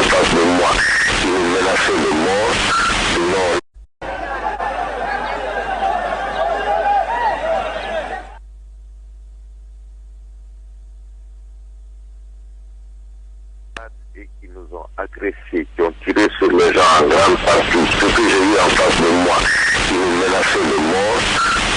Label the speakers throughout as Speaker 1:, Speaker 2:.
Speaker 1: en face de moi qui nous menaçait de mort, non. Et qui nous ont agressés, qui ont tiré sur les gens en grande partie, ce que j'ai eu en face de moi, qui nous menaçaient de mort,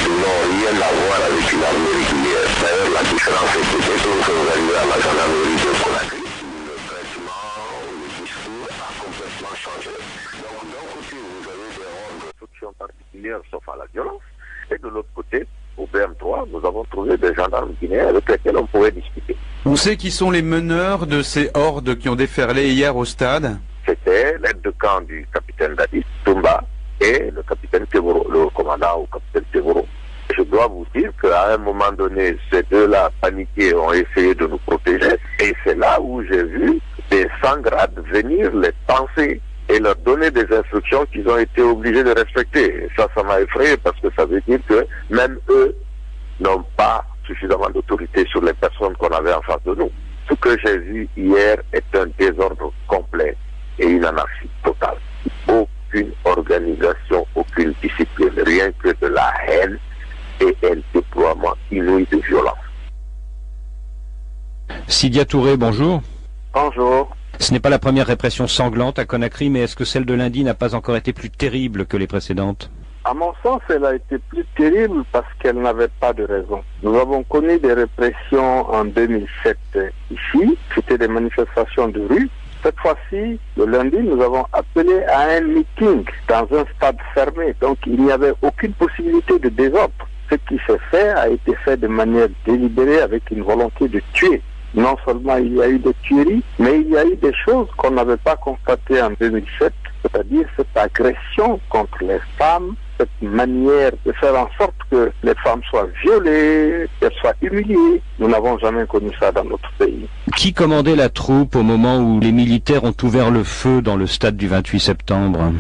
Speaker 1: n'ont rien à voir avec une armée régulière. D'ailleurs, la différence est que dès que nous sommes arrivés à la gendarmerie de Conakry, le traitement, le discours a complètement changé. Donc, d'un côté, vous avez des ordres de instruction particulière sauf à la violence, et de l'autre côté, au BM3, nous avons trouvé des gendarmes guinéens avec lesquels on pouvait discuter.
Speaker 2: On sait qui sont les meneurs de ces hordes qui ont déferlé hier au stade?
Speaker 1: C'était l'aide de camp du capitaine Dadis, Toumba, et le capitaine Tevoro, le commandant au capitaine Tevoro. Je dois vous dire qu'à un moment donné, ces deux-là, paniqués, ont essayé de nous protéger, et c'est là où j'ai vu des sans-grades venir les penser et leur donner des instructions qu'ils ont été obligés de respecter. Et ça m'a effrayé parce que ça veut dire que même eux n'ont pas suffisamment d'autorité sur les personnes qu'on avait en face de nous. Ce que j'ai vu hier est un désordre complet et une anarchie totale. Aucune organisation, aucune discipline, rien que de la haine et un déploiement inouï de violence.
Speaker 3: Sidia Touré, bonjour.
Speaker 1: Bonjour.
Speaker 3: Ce n'est pas la première répression sanglante à Conakry, mais est-ce que celle de lundi n'a pas encore été plus terrible que les précédentes?
Speaker 1: À mon sens, elle a été plus terrible parce qu'elle n'avait pas de raison. Nous avons connu des répressions en 2007 ici, c'était des manifestations de rue. Cette fois-ci, le lundi, nous avons appelé à un meeting dans un stade fermé, donc il n'y avait aucune possibilité de désordre. Ce qui s'est fait a été fait de manière délibérée avec une volonté de tuer. Non seulement il y a eu des tueries, mais il y a eu des choses qu'on n'avait pas constatées en 2007, c'est-à-dire cette agression contre les femmes, cette manière de faire en sorte que les femmes soient violées, qu'elles soient humiliées. Nous n'avons jamais connu ça dans notre pays.
Speaker 3: Qui commandait la troupe au moment où les militaires ont ouvert le feu dans le stade du 28 septembre?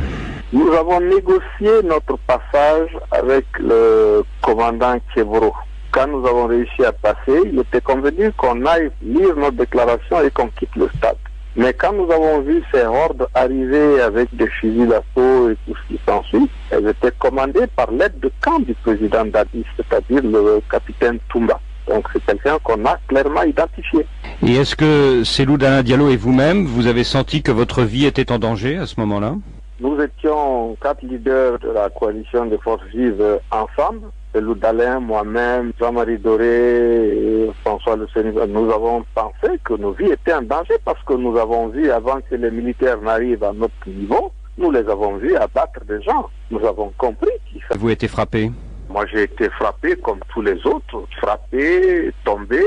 Speaker 1: Nous avons négocié notre passage avec le commandant Tevoro. Quand nous avons réussi à passer, il était convenu qu'on aille lire notre déclaration et qu'on quitte le stade. Mais quand nous avons vu ces hordes arriver avec des fusils d'assaut et tout ce qui s'ensuit, elles étaient commandées par l'aide de camp du président Dadis, c'est-à-dire le capitaine Toumba. Donc c'est quelqu'un qu'on a clairement identifié.
Speaker 3: Et est-ce que Cellou Dalein Diallo et vous-même, vous avez senti que votre vie était en danger à ce moment-là?
Speaker 1: Nous étions 4 leaders de la coalition des forces vives ensemble. Cellou Dalein, moi-même, Jean-Marie Doré et François Le Sénégal. Nous avons pensé que nos vies étaient en danger parce que nous avons vu, avant que les militaires n'arrivent à notre niveau, nous les avons vus abattre des gens. Nous avavons compris qu'il fallait...
Speaker 3: Vous été frappé?
Speaker 1: Moi, j'ai été frappé comme tous les autres, frappé, tombé,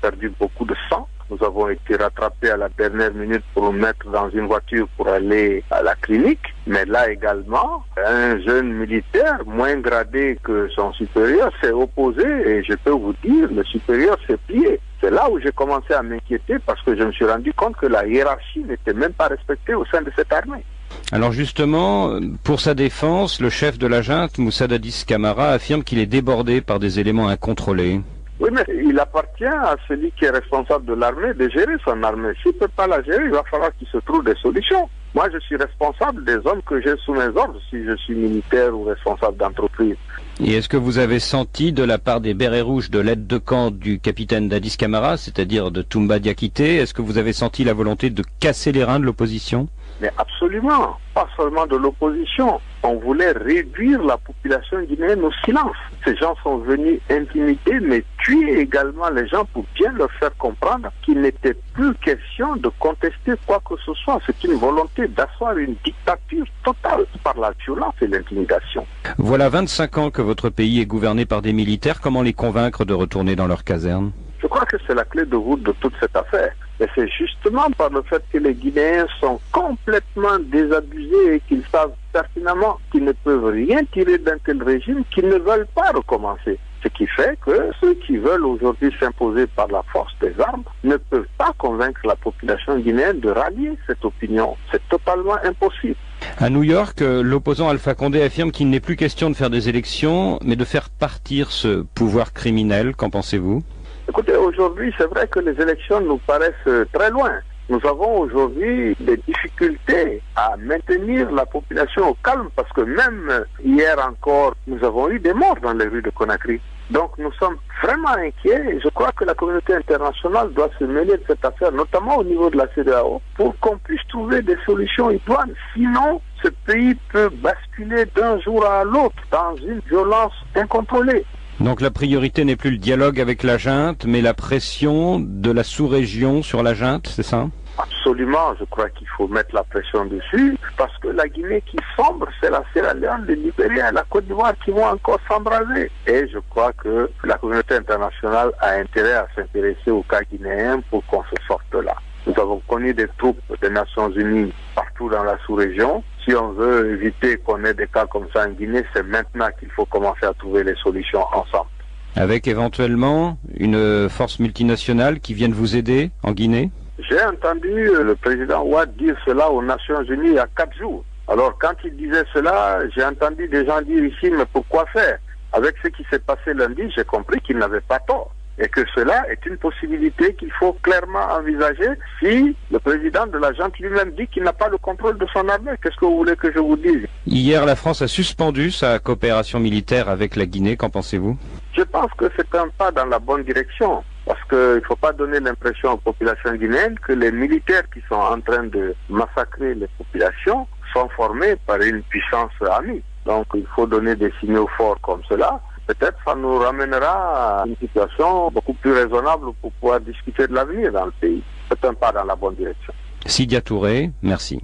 Speaker 1: perdu beaucoup de sang. Nous avons été rattrapés à la dernière minute pour nous mettre dans une voiture pour aller à la clinique. Mais là également, un jeune militaire, moins gradé que son supérieur, s'est opposé et je peux vous dire, le supérieur s'est plié. C'est là où j'ai commencé à m'inquiéter parce que je me suis rendu compte que la hiérarchie n'était même pas respectée au sein de cette armée.
Speaker 3: Alors justement, pour sa défense, le chef de la junte, Moussa Dadis Camara, affirme qu'il est débordé par des éléments incontrôlés.
Speaker 1: Oui, mais il appartient à celui qui est responsable de l'armée de gérer son armée. S'il ne peut pas la gérer, il va falloir qu'il se trouve des solutions. Moi, je suis responsable des hommes que j'ai sous mes ordres, si je suis militaire ou responsable d'entreprise.
Speaker 3: Et est-ce que vous avez senti de la part des bérets rouges de l'aide de camp du capitaine Dadis Camara, c'est-à-dire de Toumba Diakité, est-ce que vous avez senti la volonté de casser les reins de l'opposition?
Speaker 1: Mais absolument, pas seulement de l'opposition. On voulait réduire la population guinéenne au silence. Ces gens sont venus intimider, mais tuer également les gens pour bien leur faire comprendre qu'il n'était plus question de contester quoi que ce soit. C'est une volonté d'asseoir une dictature totale par la violence et l'intimidation.
Speaker 3: Voilà 25 ans que votre pays est gouverné par des militaires. Comment les convaincre de retourner dans leur caserne?
Speaker 1: Je crois que c'est la clé de voûte de toute cette affaire. Et c'est justement par le fait que les Guinéens sont complètement désabusés et qu'ils savent pertinemment qu'ils ne peuvent rien tirer d'un tel régime qu'ils ne veulent pas recommencer. Ce qui fait que ceux qui veulent aujourd'hui s'imposer par la force des armes ne peuvent pas convaincre la population guinéenne de rallier cette opinion. C'est totalement impossible.
Speaker 3: À New York, l'opposant Alpha Condé affirme qu'il n'est plus question de faire des élections, mais de faire partir ce pouvoir criminel. Qu'en pensez-vous?
Speaker 1: Écoutez, aujourd'hui, c'est vrai que les élections nous paraissent très loin. Nous avons aujourd'hui des difficultés à maintenir la population au calme parce que même hier encore, nous avons eu des morts dans les rues de Conakry. Donc nous sommes vraiment inquiets et je crois que la communauté internationale doit se mêler de cette affaire, notamment au niveau de la CEDEAO, pour qu'on puisse trouver des solutions idoines. Sinon, ce pays peut basculer d'un jour à l'autre dans une violence incontrôlée.
Speaker 3: Donc la priorité n'est plus le dialogue avec la junte, mais la pression de la sous-région sur la junte, c'est ça?
Speaker 1: Absolument, je crois qu'il faut mettre la pression dessus, parce que la Guinée qui sombre, c'est la Sierra Leone, le Libéria et la Côte d'Ivoire qui vont encore s'embraser. Et je crois que la communauté internationale a intérêt à s'intéresser au cas guinéen pour qu'on se sorte là. Nous avons connu des troupes des Nations Unies partout dans la sous-région. Si on veut éviter qu'on ait des cas comme ça en Guinée, c'est maintenant qu'il faut commencer à trouver les solutions ensemble.
Speaker 3: Avec éventuellement une force multinationale qui vienne vous aider en Guinée?
Speaker 1: J'ai entendu le président Ouad dire cela aux Nations Unies il y a 4 jours. Alors quand il disait cela, j'ai entendu des gens dire ici, mais pourquoi faire? Avec ce qui s'est passé lundi, j'ai compris qu'il n'avait pas tort. Et que cela est une possibilité qu'il faut clairement envisager si le président de la junte lui-même dit qu'il n'a pas le contrôle de son armée. Qu'est-ce que vous voulez que je vous dise?
Speaker 3: Hier, la France a suspendu sa coopération militaire avec la Guinée. Qu'en pensez-vous?
Speaker 1: Je pense que c'est un pas dans la bonne direction. Parce qu'il ne faut pas donner l'impression aux populations guinéennes que les militaires qui sont en train de massacrer les populations sont formés par une puissance amie. Donc il faut donner des signaux forts comme cela. Peut-être ça nous ramènera à une situation beaucoup plus raisonnable pour pouvoir discuter de l'avenir dans le pays. C'est un pas dans la bonne direction.
Speaker 3: Sidia Touré, merci.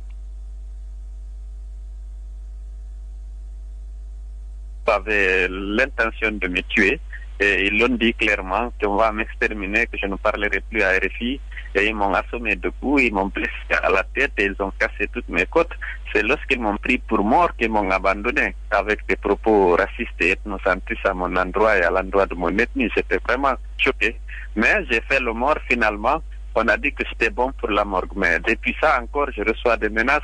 Speaker 4: Avait l'intention de me tuer et ils l'ont dit clairement qu'on va m'exterminer, que je ne parlerai plus à RFI, et ils m'ont assommé de coups, ils m'ont blessé à la tête et ils ont cassé toutes mes côtes. C'est lorsqu'ils m'ont pris pour mort qu'ils m'ont abandonné avec des propos racistes et ethnocentristes à mon endroit et à l'endroit de mon ethnie. J'étais vraiment choqué, mais j'ai fait le mort finalement. On a dit que c'était bon pour la morgue, mais depuis ça encore je reçois des menaces.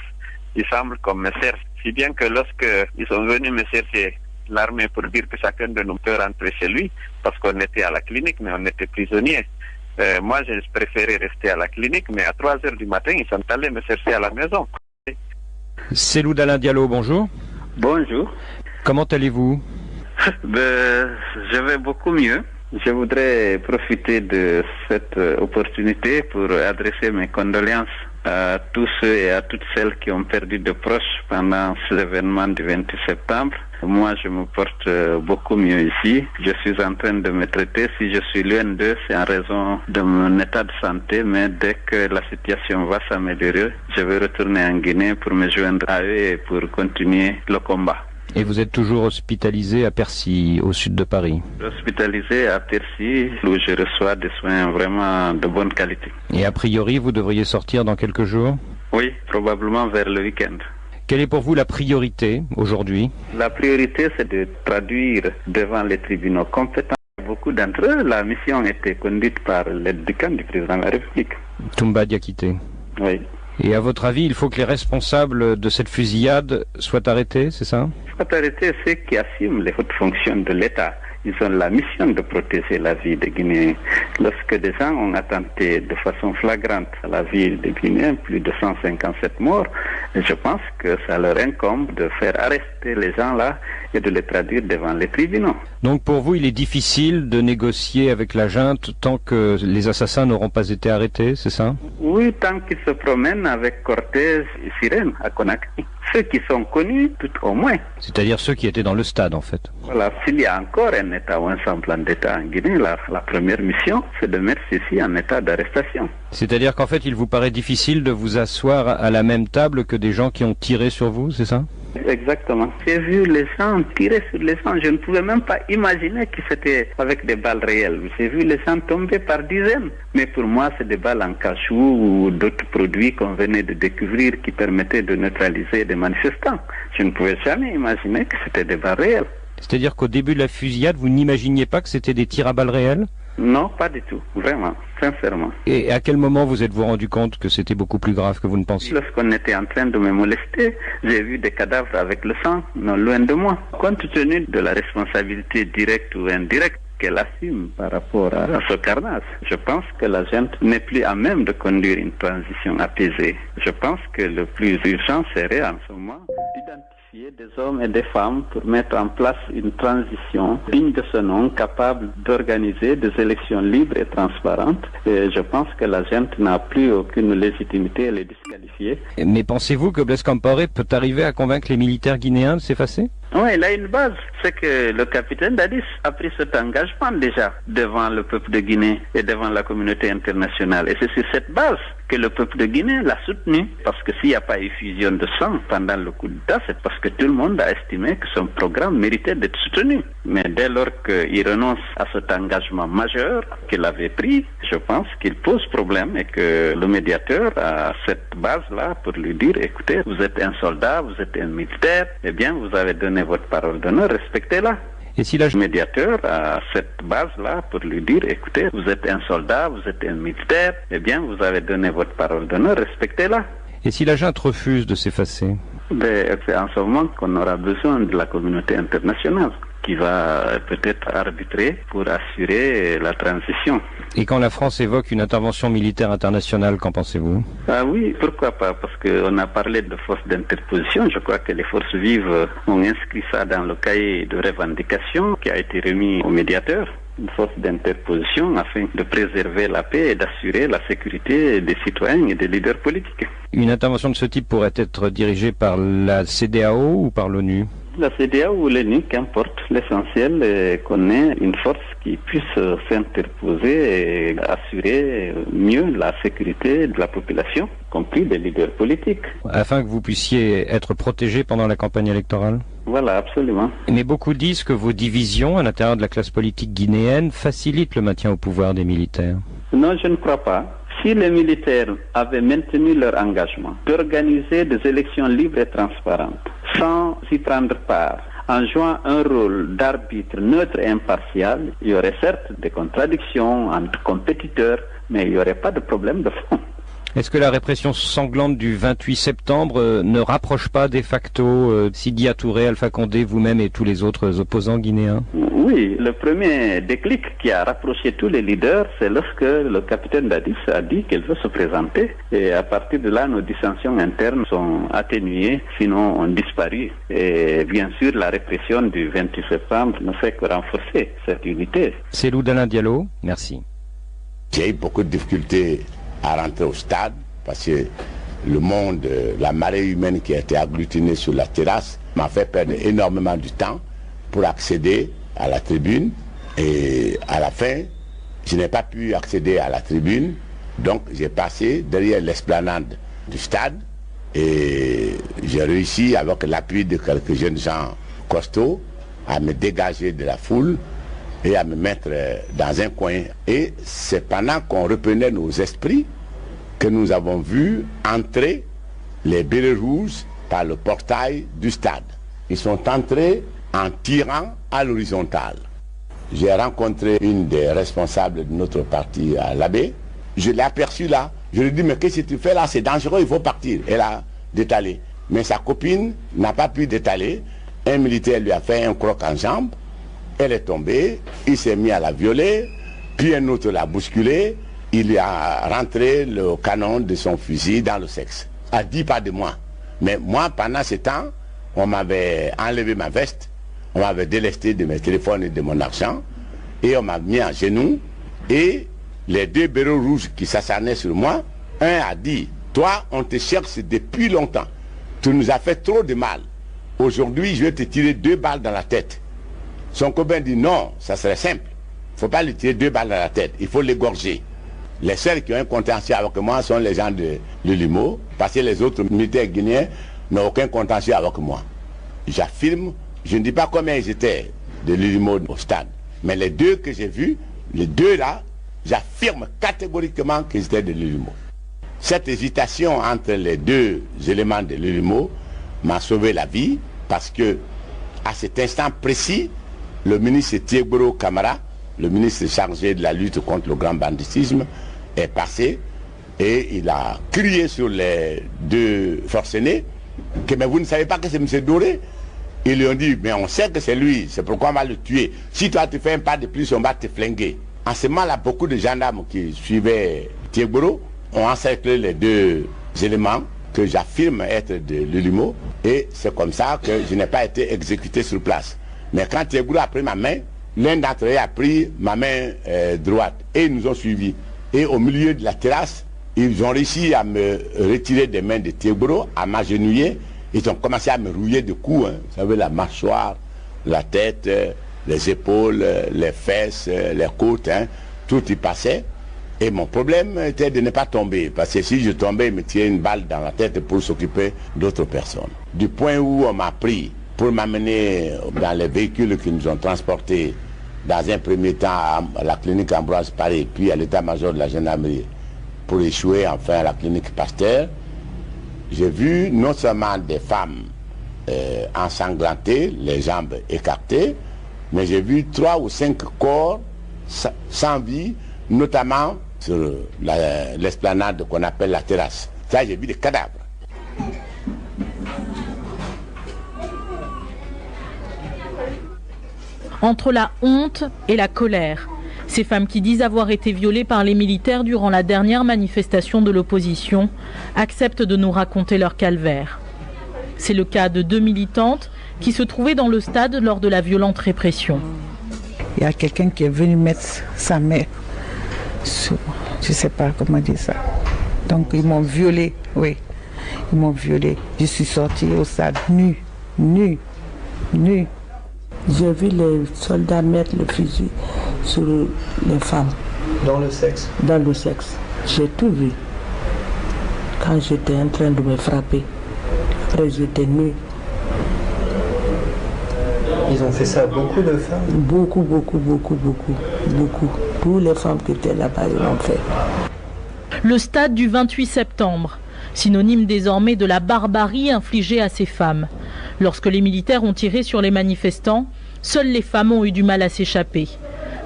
Speaker 4: Il semble qu'on me cherche, si bien que lorsque ils sont venus me chercher l'armée pour dire que chacun de nous peut rentrer chez lui, parce qu'on était à la clinique, mais on était prisonniers. Moi, j'ai préféré rester à la clinique, mais à 3 heures du matin, ils sont allés me chercher à la maison.
Speaker 3: Cellou Dalein Diallo, bonjour.
Speaker 5: Bonjour.
Speaker 3: Comment allez-vous?
Speaker 5: Je vais beaucoup mieux. Je voudrais profiter de cette opportunité pour adresser mes condoléances à tous ceux et à toutes celles qui ont perdu de proches pendant ces événements du 28 septembre. Moi, je me porte beaucoup mieux ici. Je suis en train de me traiter. Si je suis loin d'eux, c'est en raison de mon état de santé, mais dès que la situation va s'améliorer, je vais retourner en Guinée pour me joindre à eux et pour continuer le combat.
Speaker 3: Et vous êtes toujours hospitalisé à Percy, au sud de Paris?
Speaker 5: Hospitalisé à Percy, où je reçois des soins vraiment de bonne qualité.
Speaker 3: Et a priori, vous devriez sortir dans quelques jours?
Speaker 5: Oui, probablement vers le week-end.
Speaker 3: Quelle est pour vous la priorité aujourd'hui?
Speaker 5: La priorité, c'est de traduire devant les tribunaux compétents. Beaucoup d'entre eux, la mission était conduite par l'aide du camp du président de la République.
Speaker 3: Toumba Diakité.
Speaker 5: Oui.
Speaker 3: Et à votre avis, il faut que les responsables de cette fusillade soient arrêtés, c'est ça?
Speaker 5: Il faut arrêter ceux qui assument les hautes fonctions de l'État. Ils ont la mission de protéger la vie des Guinéens. Lorsque des gens ont attenté de façon flagrante à la vie des Guinéens, plus de 157 morts, je pense que ça leur incombe de faire arrêter les gens-là et de les traduire devant les tribunaux.
Speaker 3: Donc pour vous, il est difficile de négocier avec la junte tant que les assassins n'auront pas été arrêtés, c'est ça?
Speaker 5: Oui, tant qu'ils se promènent avec cortège et sirène à Conakry. Ceux qui sont connus, tout au moins.
Speaker 3: C'est-à-dire ceux qui étaient dans le stade, en fait.
Speaker 5: Voilà, s'il y a encore un État ou un semblant d'État en Guinée, la première mission, c'est de mettre ceci en état d'arrestation.
Speaker 3: C'est-à-dire qu'en fait, il vous paraît difficile de vous asseoir à la même table que des gens qui ont tiré sur vous, c'est ça?
Speaker 5: Exactement. J'ai vu les gens tirer sur les gens. Je ne pouvais même pas imaginer que c'était avec des balles réelles. J'ai vu les gens tomber par dizaines. Mais pour moi, c'est des balles en cachou ou d'autres produits qu'on venait de découvrir qui permettaient de neutraliser des manifestants. Je ne pouvais jamais imaginer que c'était des balles réelles.
Speaker 3: C'est-à-dire qu'au début de la fusillade, vous n'imaginiez pas que c'était des tirs à balles réelles?
Speaker 5: Non, pas du tout. Vraiment, sincèrement.
Speaker 3: Et à quel moment vous êtes-vous rendu compte que c'était beaucoup plus grave que vous ne pensiez?
Speaker 5: Lorsqu'on était en train de me molester, j'ai vu des cadavres avec le sang, non loin de moi. Compte tenu de la responsabilité directe ou indirecte qu'elle assume par rapport à ce carnage. Je pense que la junte n'est plus à même de conduire une transition apaisée. Je pense que le plus urgent serait en ce moment d'identifier des hommes et des femmes pour mettre en place une transition digne de ce nom, capable d'organiser des élections libres et transparentes. Et je pense que la junte n'a plus aucune légitimité, elle est disqualifiée.
Speaker 3: Mais pensez-vous que Blaise Compaoré peut arriver à convaincre les militaires guinéens de s'effacer?
Speaker 5: Oui, il a une base. C'est que le capitaine Dadis a pris cet engagement déjà devant le peuple de Guinée et devant la communauté internationale. Et c'est sur cette base que le peuple de Guinée l'a soutenu. Parce que s'il n'y a pas effusion de sang pendant le coup d'État, c'est parce que tout le monde a estimé que son programme méritait d'être soutenu. Mais dès lors qu'il renonce à cet engagement majeur qu'il avait pris, je pense qu'il pose problème et que le médiateur a cette base-là pour lui dire, écoutez, vous êtes un soldat, vous êtes un militaire, eh bien vous avez donné votre parole d'honneur, respectez-la.
Speaker 3: Et si le
Speaker 5: médiateur a cette base-là pour lui dire, écoutez, vous êtes un soldat, vous êtes un militaire, eh bien vous avez donné votre parole d'honneur, respectez-la.
Speaker 3: Et si la junte refuse de s'effacer?
Speaker 5: C'est en ce moment qu'on aura besoin de la communauté internationale qui va peut-être arbitrer pour assurer la transition.
Speaker 3: Et quand la France évoque une intervention militaire internationale, qu'en pensez-vous?
Speaker 5: Ah oui, pourquoi pas? Parce qu'on a parlé de forces d'interposition. Je crois que les forces vives ont inscrit ça dans le cahier de revendication qui a été remis au médiateur. Une force d'interposition afin de préserver la paix et d'assurer la sécurité des citoyens et des leaders politiques.
Speaker 3: Une intervention de ce type pourrait être dirigée par la CEDEAO ou par l'ONU?
Speaker 5: La CEDEAO ou l'ONU, qu'importe. L'essentiel est qu'on ait une force qui puisse s'interposer et assurer mieux la sécurité de la population, y compris des leaders politiques.
Speaker 3: Afin que vous puissiez être protégé pendant la campagne électorale?
Speaker 5: Voilà, absolument.
Speaker 3: Mais beaucoup disent que vos divisions à l'intérieur de la classe politique guinéenne facilitent le maintien au pouvoir des militaires.
Speaker 5: Non, je ne crois pas. Si les militaires avaient maintenu leur engagement d'organiser des élections libres et transparentes, sans y prendre part, en jouant un rôle d'arbitre neutre et impartial, il y aurait certes des contradictions entre compétiteurs, mais il n'y aurait pas de problème de fond.
Speaker 3: Est-ce que la répression sanglante du 28 septembre ne rapproche pas de facto Sidi Touré, Alpha Condé, vous-même et tous les autres opposants guinéens?
Speaker 5: Oui, le premier déclic qui a rapproché tous les leaders, c'est lorsque le capitaine Dadis a dit qu'il veut se présenter. Et à partir de là, nos dissensions internes sont atténuées, sinon ont disparu. Et bien sûr, la répression du 28 septembre ne fait que renforcer cette unité.
Speaker 3: C'est Lou d'Alain Diallo, merci.
Speaker 6: J'ai eu beaucoup de difficultés à rentrer au stade parce que le monde, la marée humaine qui était agglutinée sur la terrasse m'a fait perdre énormément de temps pour accéder à la tribune, et à la fin je n'ai pas pu accéder à la tribune, donc j'ai passé derrière l'esplanade du stade et j'ai réussi avec l'appui de quelques jeunes gens costauds à me dégager de la foule et à me mettre dans un coin. Et c'est pendant qu'on reprenait nos esprits que nous avons vu entrer les bérets rouges par le portail du stade. Ils sont entrés en tirant à l'horizontale. J'ai rencontré une des responsables de notre parti à l'abbé. Je l'ai aperçue là. Je lui ai dit, mais qu'est-ce que tu fais là? C'est dangereux, il faut partir. Elle a détalé. Mais sa copine n'a pas pu détaler. Un militaire lui a fait un croc en jambe. Elle est tombée, il s'est mis à la violer, puis un autre l'a bousculé, il lui a rentré le canon de son fusil dans le sexe, à 10 pas de moi. Mais moi, pendant ce temps, on m'avait enlevé ma veste, on m'avait délesté de mes téléphones et de mon argent, et on m'a mis à genoux, et les deux bérets rouges qui s'acharnaient sur moi, un a dit, toi, on te cherche depuis longtemps, tu nous as fait trop de mal, aujourd'hui je vais te tirer 2 balles dans la tête. Son copain dit non, ça serait simple. Il ne faut pas lui tirer 2 balles dans la tête, il faut l'égorger. Les seuls qui ont un contentieux avec moi sont les gens de l'ULIMO, parce que les autres militaires guinéens n'ont aucun contentieux avec moi. J'affirme, je ne dis pas combien ils étaient de l'ULIMO au stade, mais les deux que j'ai vus, les deux là, j'affirme catégoriquement qu'ils étaient de l'ULIMO. Cette hésitation entre les deux éléments de l'ULIMO m'a sauvé la vie, parce que à cet instant précis, le ministre Thiebro Camara, le ministre chargé de la lutte contre le grand banditisme, est passé et il a crié sur les deux forcenés que mais vous ne savez pas que c'est M. Doré. Ils lui ont dit, mais on sait que c'est lui, c'est pourquoi on va le tuer. Si toi tu fais un pas de plus, on va te flinguer. En ce moment-là, beaucoup de gendarmes qui suivaient Tiégboro ont encerclé les deux éléments que j'affirme être de l'Ulimo, et c'est comme ça que je n'ai pas été exécuté sur place. Mais quand Tiégboro a pris ma main, l'un d'entre eux a pris ma main droite et ils nous ont suivis. Et au milieu de la terrasse, ils ont réussi à me retirer des mains de Tiégboro, à m'agenouiller. Ils ont commencé à me rouiller de coups. Vous savez, la mâchoire, la tête, les épaules, les fesses, les côtes, tout y passait. Et mon problème était de ne pas tomber, parce que si je tombais, ils me tiraient une balle dans la tête pour s'occuper d'autres personnes. Du point où on m'a pris pour m'amener dans les véhicules qui nous ont transportés, dans un premier temps à la clinique Ambroise Paré, puis à l'état-major de la gendarmerie, pour échouer enfin à la clinique Pasteur, j'ai vu non seulement des femmes ensanglantées, les jambes écartées, mais j'ai vu 3 ou 5 corps sans vie, notamment sur l'esplanade qu'on appelle la terrasse. Ça, j'ai vu des cadavres.
Speaker 7: Entre la honte et la colère, ces femmes qui disent avoir été violées par les militaires durant la dernière manifestation de l'opposition acceptent de nous raconter leur calvaire. C'est le cas de 2 militantes qui se trouvaient dans le stade lors de la violente répression.
Speaker 8: Il y a quelqu'un qui est venu mettre sa main sur, je ne sais pas comment dire ça. Donc ils m'ont violée, oui, ils m'ont violée. Je suis sortie au stade nue. J'ai vu les soldats mettre le fusil sur les femmes.
Speaker 9: Dans le sexe?
Speaker 8: Dans le sexe. J'ai tout vu. Quand j'étais en train de me frapper, après j'étais nue.
Speaker 9: Ils ont fait ça à beaucoup de femmes?
Speaker 8: Beaucoup. Toutes les femmes qui étaient là-bas, ils l'ont fait.
Speaker 7: Le stade du 28 septembre, synonyme désormais de la barbarie infligée à ces femmes. Lorsque les militaires ont tiré sur les manifestants, seules les femmes ont eu du mal à s'échapper.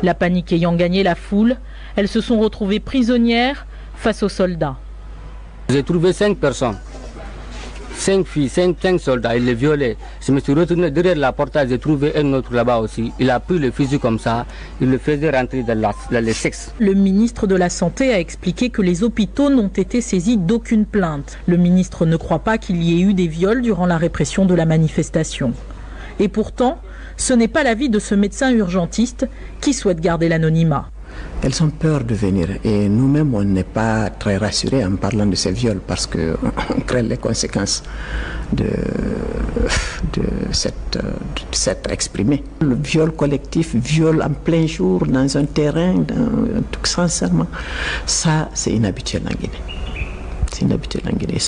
Speaker 7: La panique ayant gagné la foule, elles se sont retrouvées prisonnières face aux soldats.
Speaker 10: J'ai trouvé 5 personnes, 5 filles, 5 soldats, ils les violaient. Je me suis retourné derrière la porte, j'ai trouvé un autre là-bas aussi. Il a pris le fusil comme ça, il le faisait rentrer dans les sexes.
Speaker 7: Le ministre de la Santé a expliqué que les hôpitaux n'ont été saisis d'aucune plainte. Le ministre ne croit pas qu'il y ait eu des viols durant la répression de la manifestation. Et pourtant, ce n'est pas l'avis de ce médecin urgentiste qui souhaite garder l'anonymat.
Speaker 8: Elles ont peur de venir et nous-mêmes on n'est pas très rassurés en parlant de ces viols parce qu'on craint les conséquences de s'être exprimé. Le viol collectif, viol en plein jour dans un terrain, sincèrement, ça c'est inhabituel en Guinée. C'est inhabituel en Guinée.